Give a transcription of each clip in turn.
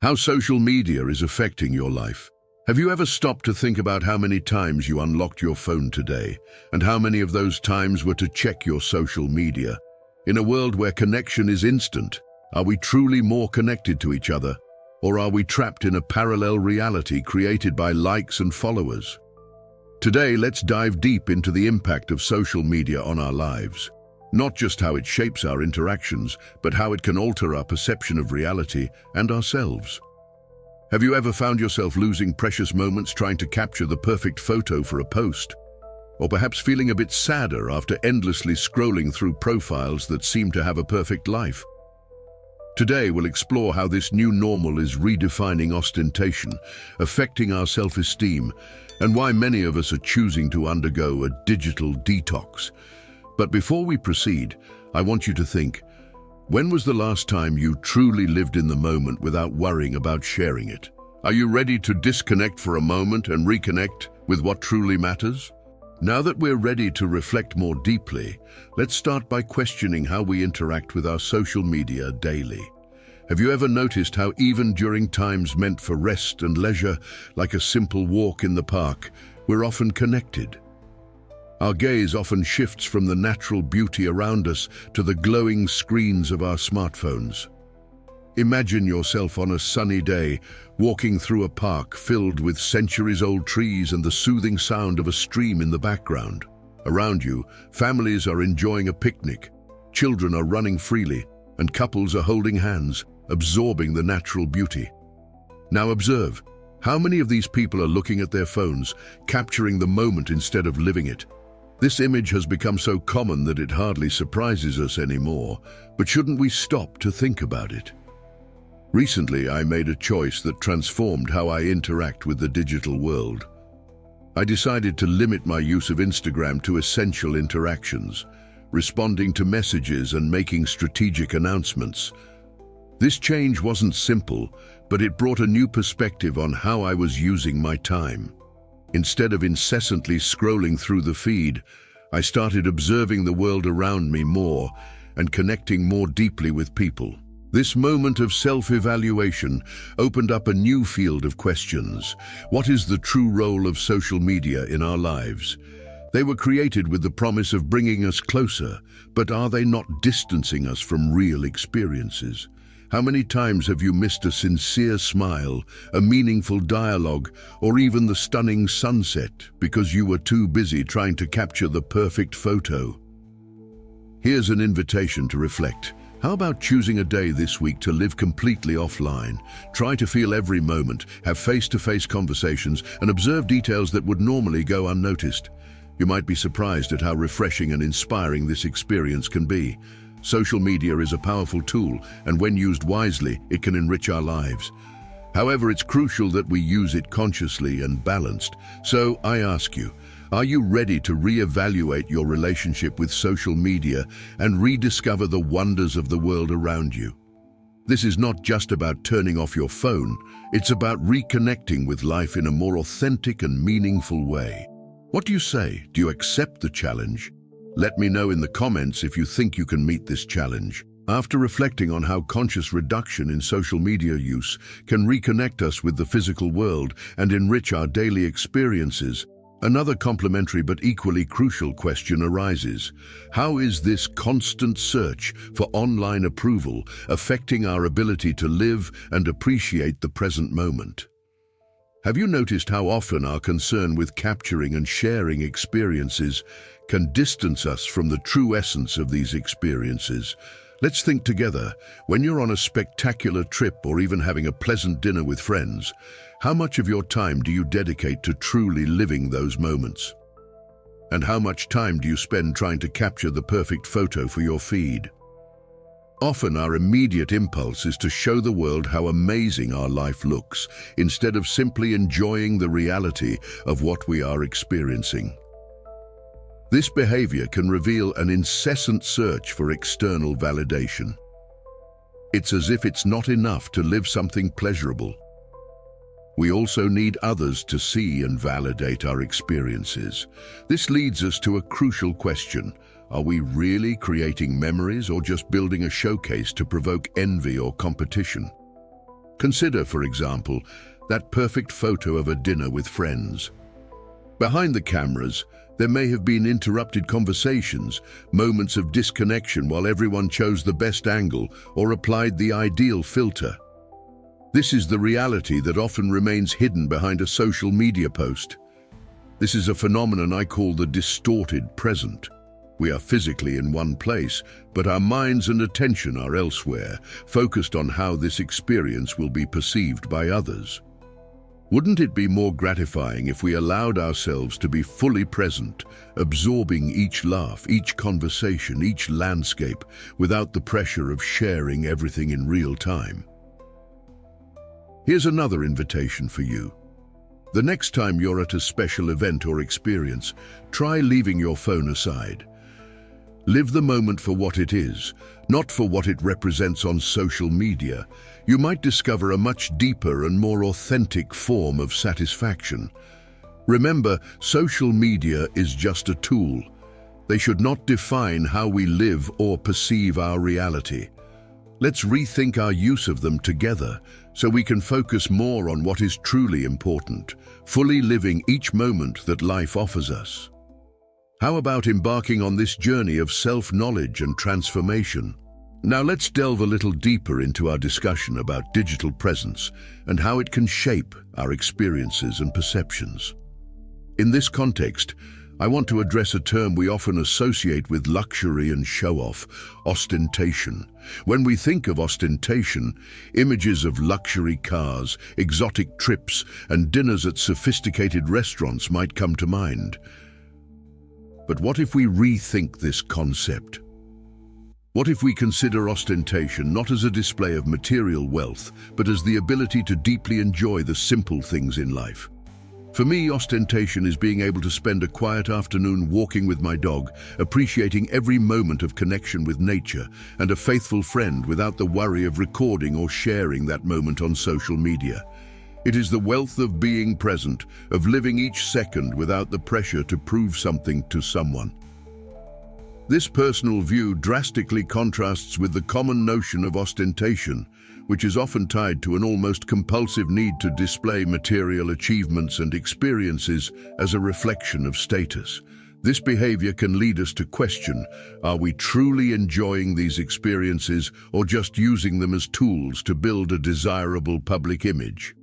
How social media is affecting your life. Have you ever stopped to think about how many times you unlocked your phone today, and how many of those times were to check your social media? In a world where connection is instant, are we truly more connected to each other, or are we trapped in a parallel reality created by likes and followers? Today, let's dive deep into the impact of social media on our lives. Not just how it shapes our interactions, but how it can alter our perception of reality and ourselves. Have you ever found yourself losing precious moments trying to capture the perfect photo for a post? Or perhaps feeling a bit sadder after endlessly scrolling through profiles that seem to have a perfect life? Today, we'll explore how this new normal is redefining ostentation, affecting our self-esteem, and why many of us are choosing to undergo a digital detox. But before we proceed, I want you to think, when was the last time you truly lived in the moment without worrying about sharing it? Are you ready to disconnect for a moment and reconnect with what truly matters? Now that we're ready to reflect more deeply, let's start by questioning how we interact with our social media daily. Have you ever noticed how even during times meant for rest and leisure, like a simple walk in the park, we're often connected? Our gaze often shifts from the natural beauty around us to the glowing screens of our smartphones. Imagine yourself on a sunny day, walking through a park filled with centuries-old trees and the soothing sound of a stream in the background. Around you, families are enjoying a picnic, children are running freely, and couples are holding hands, absorbing the natural beauty. Now observe, how many of these people are looking at their phones, capturing the moment instead of living it? This image has become so common that it hardly surprises us anymore, but shouldn't we stop to think about it? Recently, I made a choice that transformed how I interact with the digital world. I decided to limit my use of Instagram to essential interactions, responding to messages and making strategic announcements. This change wasn't simple, but it brought a new perspective on how I was using my time. Instead of incessantly scrolling through the feed, I started observing the world around me more and connecting more deeply with people. This moment of self-evaluation opened up a new field of questions. What is the true role of social media in our lives? They were created with the promise of bringing us closer, but are they not distancing us from real experiences? How many times have you missed a sincere smile, a meaningful dialogue, or even the stunning sunset because you were too busy trying to capture the perfect photo? Here's an invitation to reflect. How about choosing a day this week to live completely offline? Try to feel every moment, have face-to-face conversations, and observe details that would normally go unnoticed. You might be surprised at how refreshing and inspiring this experience can be. Social media is a powerful tool, and when used wisely, it can enrich our lives. However, it's crucial that we use it consciously and balanced. So I ask you, are you ready to reevaluate your relationship with social media and rediscover the wonders of the world around you? This is not just about turning off your phone, it's about reconnecting with life in a more authentic and meaningful way. What do you say? Do you accept the challenge? Let me know in the comments if you think you can meet this challenge. After reflecting on how conscious reduction in social media use can reconnect us with the physical world and enrich our daily experiences, another complementary but equally crucial question arises. How is this constant search for online approval affecting our ability to live and appreciate the present moment? Have you noticed how often our concern with capturing and sharing experiences can distance us from the true essence of these experiences? Let's think together. When you're on a spectacular trip or even having a pleasant dinner with friends, how much of your time do you dedicate to truly living those moments? And how much time do you spend trying to capture the perfect photo for your feed? Often our immediate impulse is to show the world how amazing our life looks, instead of simply enjoying the reality of what we are experiencing. This behavior can reveal an incessant search for external validation. It's as if it's not enough to live something pleasurable. We also need others to see and validate our experiences. This leads us to a crucial question. Are we really creating memories or just building a showcase to provoke envy or competition? Consider, for example, that perfect photo of a dinner with friends. Behind the cameras, there may have been interrupted conversations, moments of disconnection while everyone chose the best angle or applied the ideal filter. This is the reality that often remains hidden behind a social media post. This is a phenomenon I call the distorted present. We are physically in one place, but our minds and attention are elsewhere, focused on how this experience will be perceived by others. Wouldn't it be more gratifying if we allowed ourselves to be fully present, absorbing each laugh, each conversation, each landscape, without the pressure of sharing everything in real time? Here's another invitation for you. The next time you're at a special event or experience, try leaving your phone aside. Live the moment for what it is, not for what it represents on social media. You might discover a much deeper and more authentic form of satisfaction. Remember, social media is just a tool. They should not define how we live or perceive our reality. Let's rethink our use of them together so we can focus more on what is truly important, fully living each moment that life offers us. How about embarking on this journey of self-knowledge and transformation? Now let's delve a little deeper into our discussion about digital presence and how it can shape our experiences and perceptions. In this context, I want to address a term we often associate with luxury and show-off: ostentation. When we think of ostentation, images of luxury cars, exotic trips, and dinners at sophisticated restaurants might come to mind. But what if we rethink this concept? What if we consider ostentation not as a display of material wealth, but as the ability to deeply enjoy the simple things in life? For me, ostentation is being able to spend a quiet afternoon walking with my dog, appreciating every moment of connection with nature and a faithful friend without the worry of recording or sharing that moment on social media. It is the wealth of being present, of living each second without the pressure to prove something to someone. This personal view drastically contrasts with the common notion of ostentation, which is often tied to an almost compulsive need to display material achievements and experiences as a reflection of status. This behavior can lead us to question, are we truly enjoying these experiences or just using them as tools to build a desirable public image?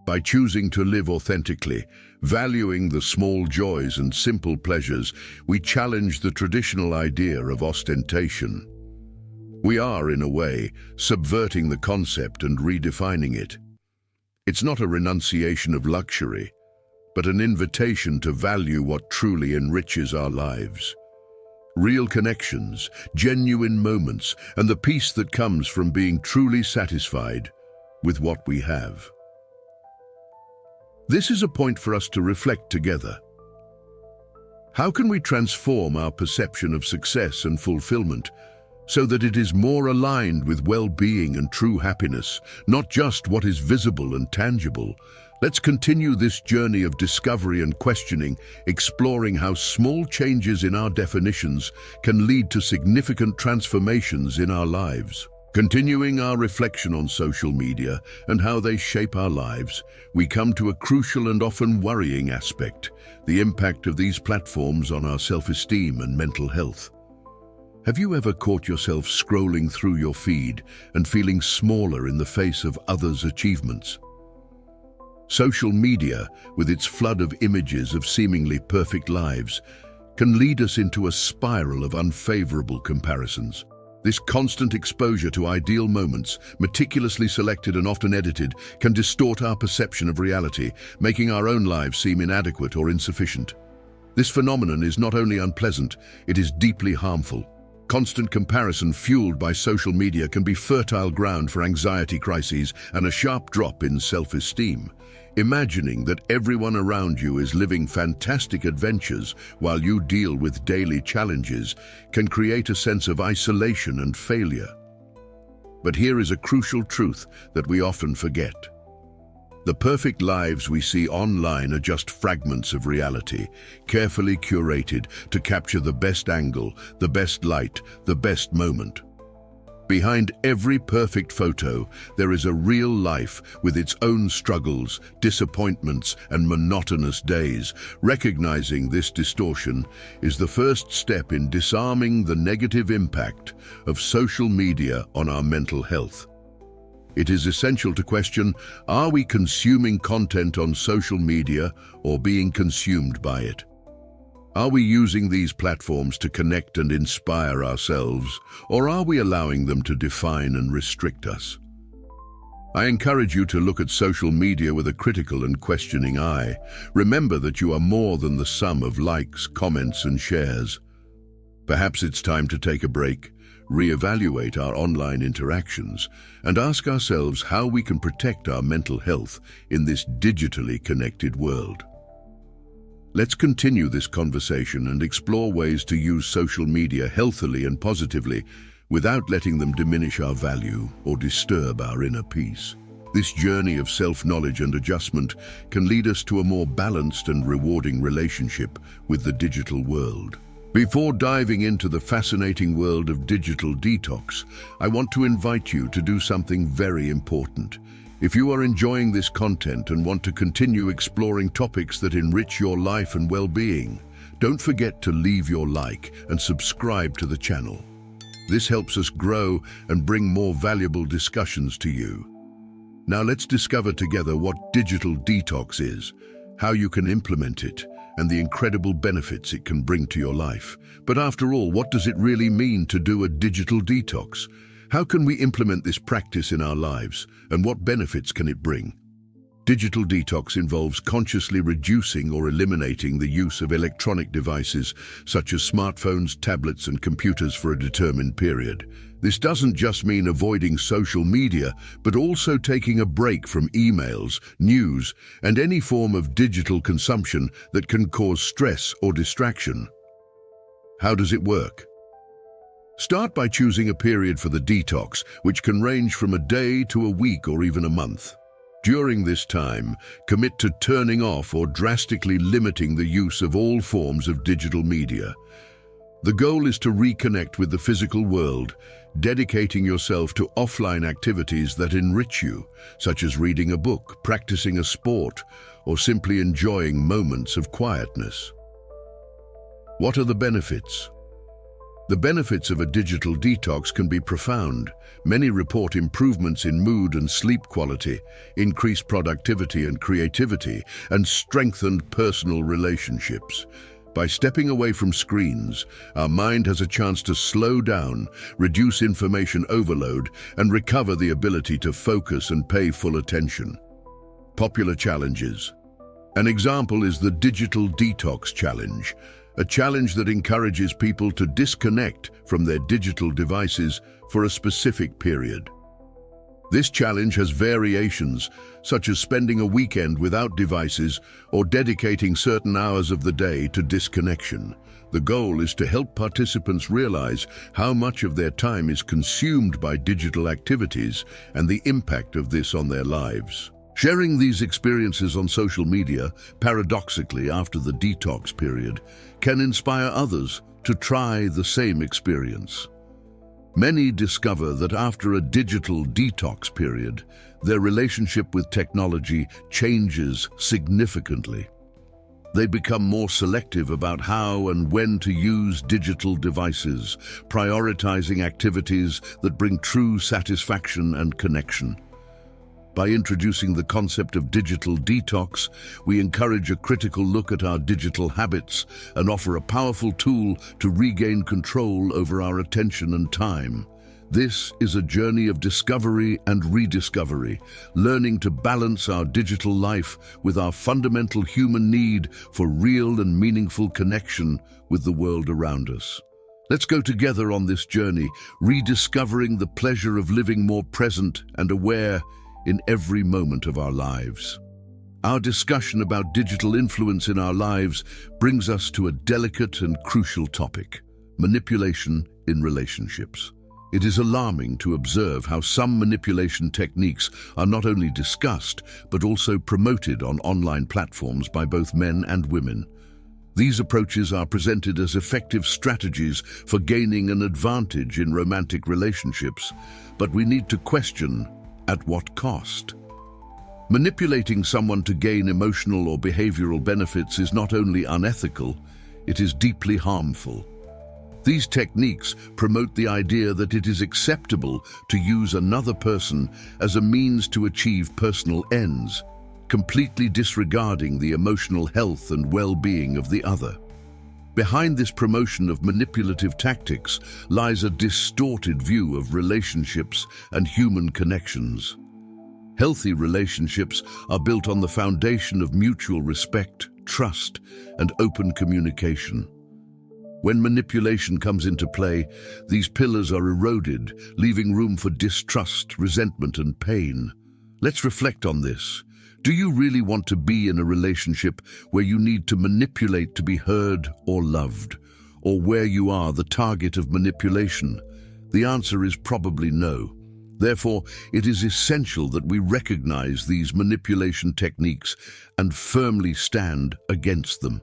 By choosing to live authentically, valuing the small joys and simple pleasures, we challenge the traditional idea of ostentation. We are, in a way, subverting the concept and redefining it. It's not a renunciation of luxury, but an invitation to value what truly enriches our lives. Real connections, genuine moments, and the peace that comes from being truly satisfied with what we have. This is a point for us to reflect together. How can we transform our perception of success and fulfillment so that it is more aligned with well-being and true happiness, not just what is visible and tangible? Let's continue this journey of discovery and questioning, exploring how small changes in our definitions can lead to significant transformations in our lives. Continuing our reflection on social media and how they shape our lives, we come to a crucial and often worrying aspect: the impact of these platforms on our self-esteem and mental health. Have you ever caught yourself scrolling through your feed and feeling smaller in the face of others' achievements? Social media, with its flood of images of seemingly perfect lives, can lead us into a spiral of unfavorable comparisons. This constant exposure to ideal moments, meticulously selected and often edited, can distort our perception of reality, making our own lives seem inadequate or insufficient. This phenomenon is not only unpleasant, it is deeply harmful. Constant comparison fueled by social media can be fertile ground for anxiety crises and a sharp drop in self-esteem. Imagining that everyone around you is living fantastic adventures while you deal with daily challenges can create a sense of isolation and failure. But here is a crucial truth that we often forget. The perfect lives we see online are just fragments of reality, carefully curated to capture the best angle, the best light, the best moment. Behind every perfect photo, there is a real life with its own struggles, disappointments, and monotonous days. Recognizing this distortion is the first step in disarming the negative impact of social media on our mental health. It is essential to question, are we consuming content on social media or being consumed by it? Are we using these platforms to connect and inspire ourselves, or are we allowing them to define and restrict us? I encourage you to look at social media with a critical and questioning eye. Remember that you are more than the sum of likes, comments, and shares. Perhaps it's time to take a break, reevaluate our online interactions, and ask ourselves how we can protect our mental health in this digitally connected world. Let's continue this conversation and explore ways to use social media healthily and positively without letting them diminish our value or disturb our inner peace. This journey of self-knowledge and adjustment can lead us to a more balanced and rewarding relationship with the digital world. Before diving into the fascinating world of digital detox, I want to invite you to do something very important. If you are enjoying this content and want to continue exploring topics that enrich your life and well-being, don't forget to leave your like and subscribe to the channel. This helps us grow and bring more valuable discussions to you. Now let's discover together what digital detox is, how you can implement it, and the incredible benefits it can bring to your life. But after all, what does it really mean to do a digital detox? How can we implement this practice in our lives, and what benefits can it bring? Digital detox involves consciously reducing or eliminating the use of electronic devices such as smartphones, tablets, and computers for a determined period. This doesn't just mean avoiding social media, but also taking a break from emails, news, and any form of digital consumption that can cause stress or distraction. How does it work? Start by choosing a period for the detox, which can range from a day to a week or even a month. During this time, commit to turning off or drastically limiting the use of all forms of digital media. The goal is to reconnect with the physical world, dedicating yourself to offline activities that enrich you, such as reading a book, practicing a sport, or simply enjoying moments of quietness. What are the benefits? The benefits of a digital detox can be profound. Many report improvements in mood and sleep quality, increased productivity and creativity, and strengthened personal relationships. By stepping away from screens, our mind has a chance to slow down, reduce information overload, and recover the ability to focus and pay full attention. Popular challenges. An example is the Digital Detox Challenge, a challenge that encourages people to disconnect from their digital devices for a specific period. This challenge has variations, such as spending a weekend without devices or dedicating certain hours of the day to disconnection. The goal is to help participants realize how much of their time is consumed by digital activities and the impact of this on their lives. Sharing these experiences on social media, paradoxically after the detox period, can inspire others to try the same experience. Many discover that after a digital detox period, their relationship with technology changes significantly. They become more selective about how and when to use digital devices, prioritizing activities that bring true satisfaction and connection. By introducing the concept of digital detox, we encourage a critical look at our digital habits and offer a powerful tool to regain control over our attention and time. This is a journey of discovery and rediscovery, learning to balance our digital life with our fundamental human need for real and meaningful connection with the world around us. Let's go together on this journey, rediscovering the pleasure of living more present and aware in every moment of our lives. Our discussion about digital influence in our lives brings us to a delicate and crucial topic: manipulation in relationships. It is alarming to observe how some manipulation techniques are not only discussed, but also promoted on online platforms by both men and women. These approaches are presented as effective strategies for gaining an advantage in romantic relationships, but we need to question, at what cost? Manipulating someone to gain emotional or behavioral benefits is not only unethical, it is deeply harmful. These techniques promote the idea that it is acceptable to use another person as a means to achieve personal ends, completely disregarding the emotional health and well-being of the other. Behind this promotion of manipulative tactics lies a distorted view of relationships and human connections. Healthy relationships are built on the foundation of mutual respect, trust, and open communication. When manipulation comes into play, these pillars are eroded, leaving room for distrust, resentment, and pain. Let's reflect on this. Do you really want to be in a relationship where you need to manipulate to be heard or loved, or where you are the target of manipulation? The answer is probably no. Therefore, it is essential that we recognize these manipulation techniques and firmly stand against them.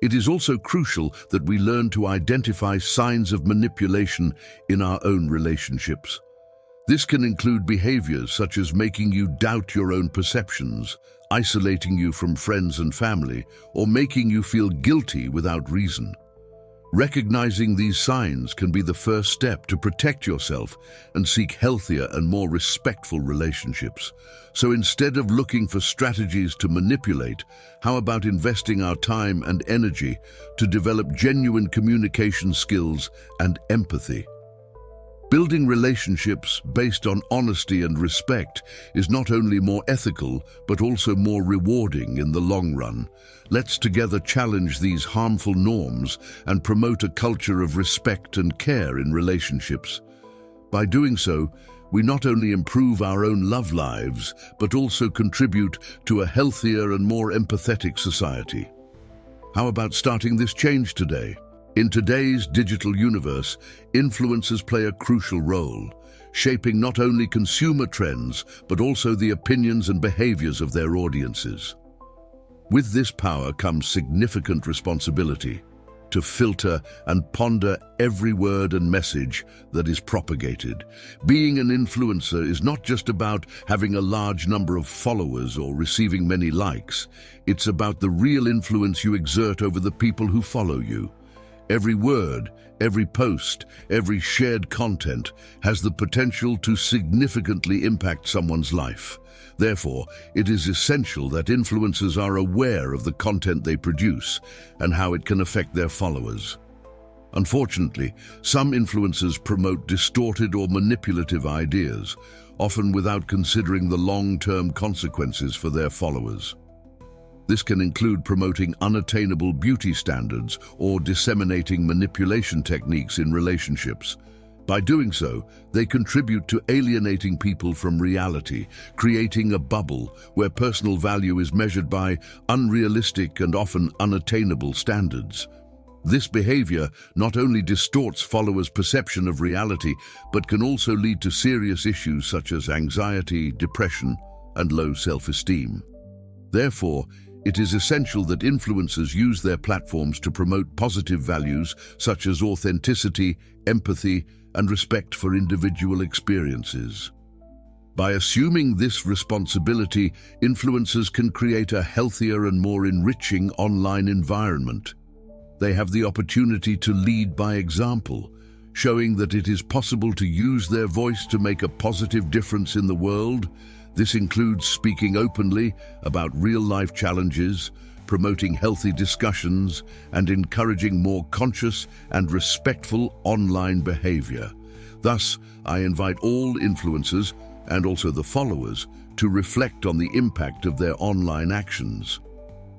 It is also crucial that we learn to identify signs of manipulation in our own relationships. This can include behaviors such as making you doubt your own perceptions, isolating you from friends and family, or making you feel guilty without reason. Recognizing these signs can be the first step to protect yourself and seek healthier and more respectful relationships. So instead of looking for strategies to manipulate, how about investing our time and energy to develop genuine communication skills and empathy? Building relationships based on honesty and respect is not only more ethical, but also more rewarding in the long run. Let's together challenge these harmful norms and promote a culture of respect and care in relationships. By doing so, we not only improve our own love lives, but also contribute to a healthier and more empathetic society. How about starting this change today? In today's digital universe, influencers play a crucial role, shaping not only consumer trends, but also the opinions and behaviors of their audiences. With this power comes significant responsibility to filter and ponder every word and message that is propagated. Being an influencer is not just about having a large number of followers or receiving many likes. It's about the real influence you exert over the people who follow you. Every word, every post, every shared content has the potential to significantly impact someone's life. Therefore, it is essential that influencers are aware of the content they produce and how it can affect their followers. Unfortunately, some influencers promote distorted or manipulative ideas, often without considering the long-term consequences for their followers. This can include promoting unattainable beauty standards or disseminating manipulation techniques in relationships. By doing so, they contribute to alienating people from reality, creating a bubble where personal value is measured by unrealistic and often unattainable standards. This behavior not only distorts followers' perception of reality, but can also lead to serious issues such as anxiety, depression, and low self-esteem. Therefore, it is essential that influencers use their platforms to promote positive values such as authenticity, empathy, and respect for individual experiences. By assuming this responsibility, influencers can create a healthier and more enriching online environment. They have the opportunity to lead by example, showing that it is possible to use their voice to make a positive difference in the world. This includes speaking openly about real-life challenges, promoting healthy discussions, and encouraging more conscious and respectful online behavior. Thus, I invite all influencers, and also the followers, to reflect on the impact of their online actions.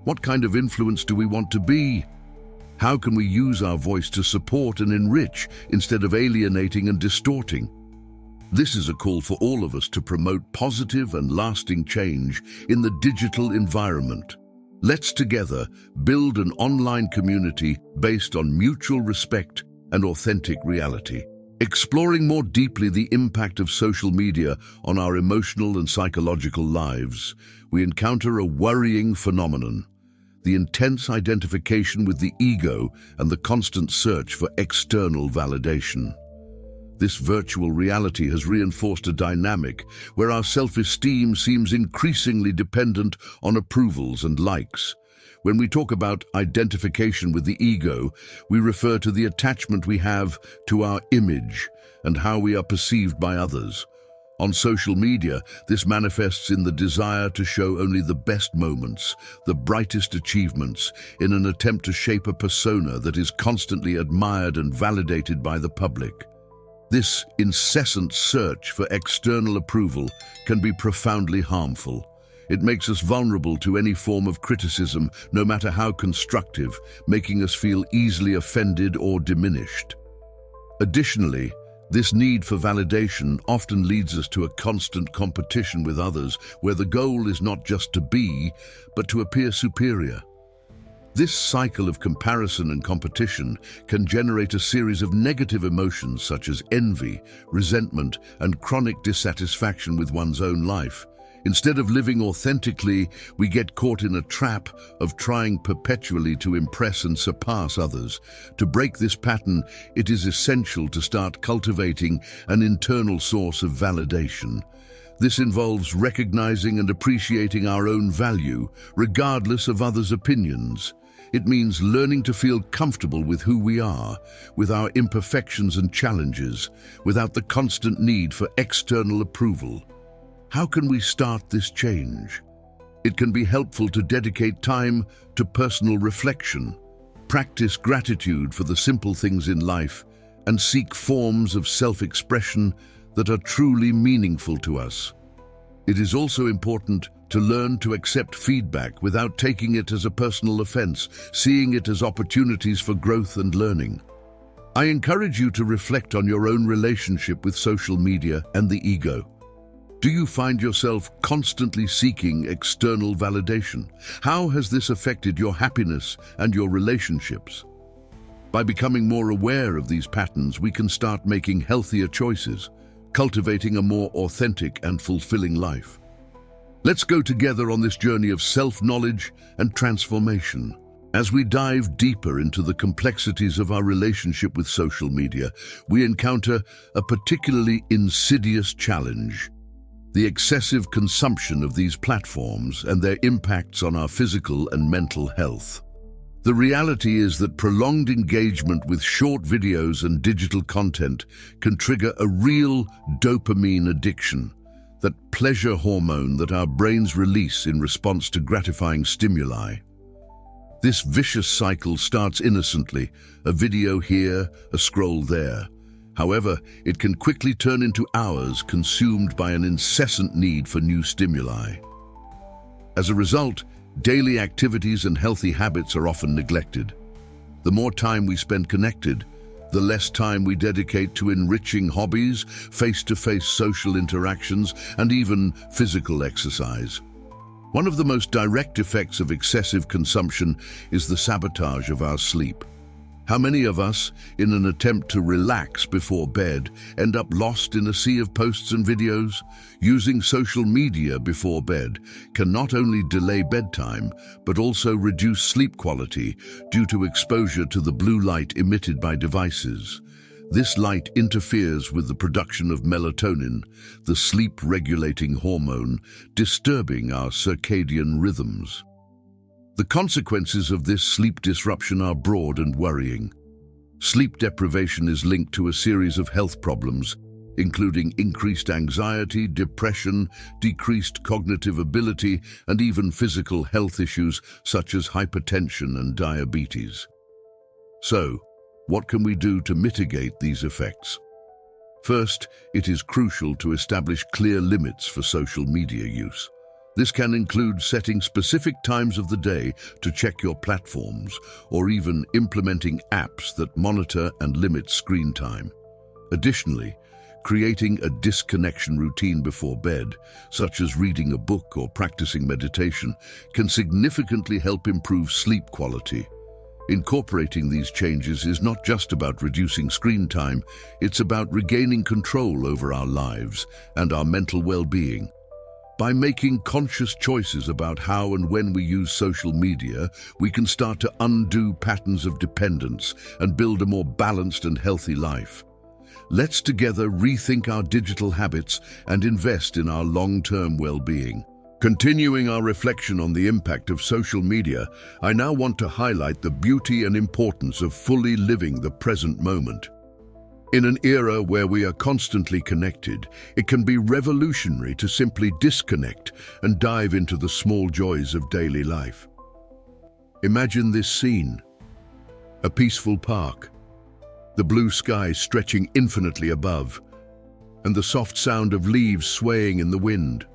What kind of influence do we want to be? How can we use our voice to support and enrich instead of alienating and distorting? This is a call for all of us to promote positive and lasting change in the digital environment. Let's together build an online community based on mutual respect and authentic reality. Exploring more deeply the impact of social media on our emotional and psychological lives, we encounter a worrying phenomenon. the intense identification with the ego and the constant search for external validation. This virtual reality has reinforced a dynamic where our self-esteem seems increasingly dependent on approvals and likes. When we talk about identification with the ego, we refer to the attachment we have to our image and how we are perceived by others. On social media, this manifests in the desire to show only the best moments, the brightest achievements, in an attempt to shape a persona that is constantly admired and validated by the public. This incessant search for external approval can be profoundly harmful. It makes us vulnerable to any form of criticism, no matter how constructive, making us feel easily offended or diminished. Additionally, this need for validation often leads us to a constant competition with others, where the goal is not just to be, but to appear superior. This cycle of comparison and competition can generate a series of negative emotions such as envy, resentment, and chronic dissatisfaction with one's own life. Instead of living authentically, we get caught in a trap of trying perpetually to impress and surpass others. To break this pattern, it is essential to start cultivating an internal source of validation. This involves recognizing and appreciating our own value, regardless of others' opinions. It means learning to feel comfortable with who we are, with our imperfections and challenges, without the constant need for external approval. How can we start this change? It can be helpful to dedicate time to personal reflection, practice gratitude for the simple things in life, and seek forms of self-expression that are truly meaningful to us. It is also important to learn to accept feedback without taking it as a personal offense, seeing it as opportunities for growth and learning. I encourage you to reflect on your own relationship with social media and the ego. Do you find yourself constantly seeking external validation? How has this affected your happiness and your relationships? By becoming more aware of these patterns, we can start making healthier choices, cultivating a more authentic and fulfilling life. Let's go together on this journey of self-knowledge and transformation. As we dive deeper into the complexities of our relationship with social media, we encounter a particularly insidious challenge: the excessive consumption of these platforms and their impacts on our physical and mental health. The reality is that prolonged engagement with short videos and digital content can trigger a real dopamine addiction, that pleasure hormone that our brains release in response to gratifying stimuli. This vicious cycle starts innocently, a video here, a scroll there. However, it can quickly turn into hours consumed by an incessant need for new stimuli. As a result, daily activities and healthy habits are often neglected. The more time we spend connected, the less time we dedicate to enriching hobbies, face-to-face social interactions, and even physical exercise. One of the most direct effects of excessive consumption is the sabotage of our sleep. How many of us, in an attempt to relax before bed, end up lost in a sea of posts and videos? Using social media before bed can not only delay bedtime, but also reduce sleep quality due to exposure to the blue light emitted by devices. This light interferes with the production of melatonin, the sleep-regulating hormone, disturbing our circadian rhythms. The consequences of this sleep disruption are broad and worrying. Sleep deprivation is linked to a series of health problems, including increased anxiety, depression, decreased cognitive ability, and even physical health issues such as hypertension and diabetes. So, what can we do to mitigate these effects? First, it is crucial to establish clear limits for social media use. This can include setting specific times of the day to check your platforms, or even implementing apps that monitor and limit screen time. Additionally, creating a disconnection routine before bed, such as reading a book or practicing meditation, can significantly help improve sleep quality. Incorporating these changes is not just about reducing screen time, it's about regaining control over our lives and our mental well-being. By making conscious choices about how and when we use social media, we can start to undo patterns of dependence and build a more balanced and healthy life. Let's together rethink our digital habits and invest in our long-term well-being. Continuing our reflection on the impact of social media, I now want to highlight the beauty and importance of fully living the present moment. In an era where we are constantly connected, it can be revolutionary to simply disconnect and dive into the small joys of daily life. Imagine this scene: a peaceful park, the blue sky stretching infinitely above, and the soft sound of leaves swaying in the wind.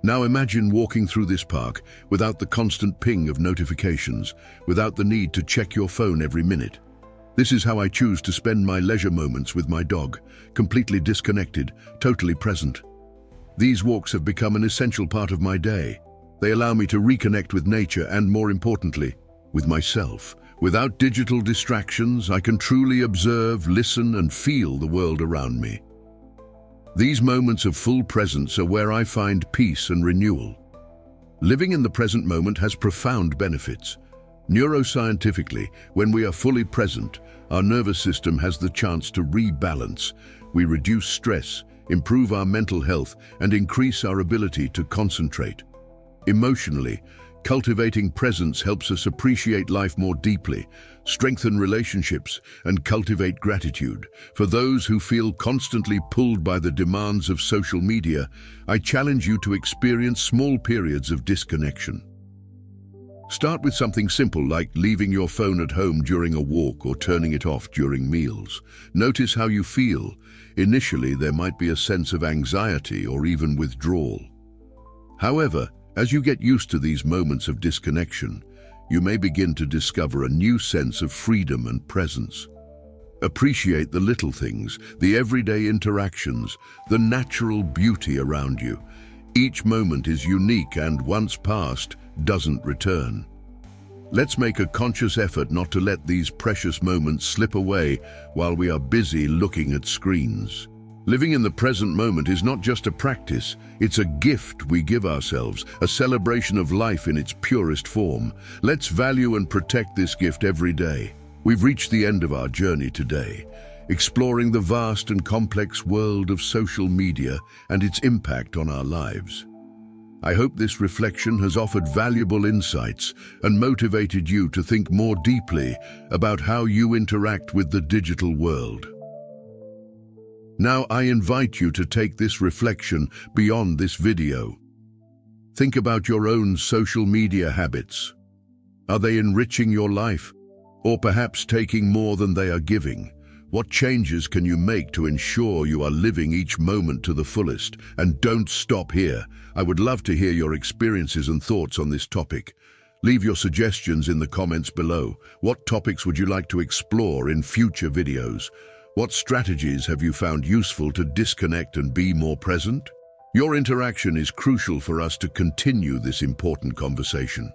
Now imagine walking through this park without the constant ping of notifications, without the need to check your phone every minute. This is how I choose to spend my leisure moments with my dog, completely disconnected, totally present. These walks have become an essential part of my day. They allow me to reconnect with nature and, more importantly, with myself. Without digital distractions, I can truly observe, listen, and feel the world around me. These moments of full presence are where I find peace and renewal. Living in the present moment has profound benefits. Neuroscientifically, when we are fully present, our nervous system has the chance to rebalance. We reduce stress, improve our mental health, and increase our ability to concentrate. Emotionally, cultivating presence helps us appreciate life more deeply, strengthen relationships, and cultivate gratitude. For those who feel constantly pulled by the demands of social media, I challenge you to experience small periods of disconnection. Start with something simple like leaving your phone at home during a walk or turning it off during meals. Notice how you feel. Initially, there might be a sense of anxiety or even withdrawal. However, as you get used to these moments of disconnection, you may begin to discover a new sense of freedom and presence. Appreciate the little things, the everyday interactions, the natural beauty around you. Each moment is unique and, once passed, doesn't return. Let's make a conscious effort not to let these precious moments slip away while we are busy looking at screens. Living in the present moment is not just a practice, it's a gift we give ourselves, a celebration of life in its purest form. Let's value and protect this gift every day. We've reached the end of our journey today, exploring the vast and complex world of social media and its impact on our lives. I hope this reflection has offered valuable insights and motivated you to think more deeply about how you interact with the digital world. Now I invite you to take this reflection beyond this video. Think about your own social media habits. Are they enriching your life, or perhaps taking more than they are giving? What changes can you make to ensure you are living each moment to the fullest? And don't stop here. I would love to hear your experiences and thoughts on this topic. Leave your suggestions in the comments below. What topics would you like to explore in future videos? What strategies have you found useful to disconnect and be more present? Your interaction is crucial for us to continue this important conversation.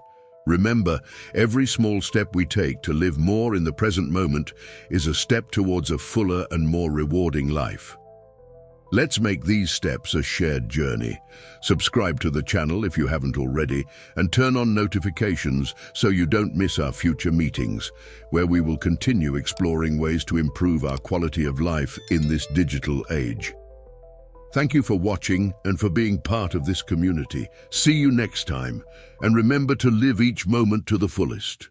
Remember, every small step we take to live more in the present moment is a step towards a fuller and more rewarding life. Let's make these steps a shared journey. Subscribe to the channel if you haven't already, and turn on notifications so you don't miss our future meetings, where we will continue exploring ways to improve our quality of life in this digital age. Thank you for watching and for being part of this community. See you next time, and remember to live each moment to the fullest.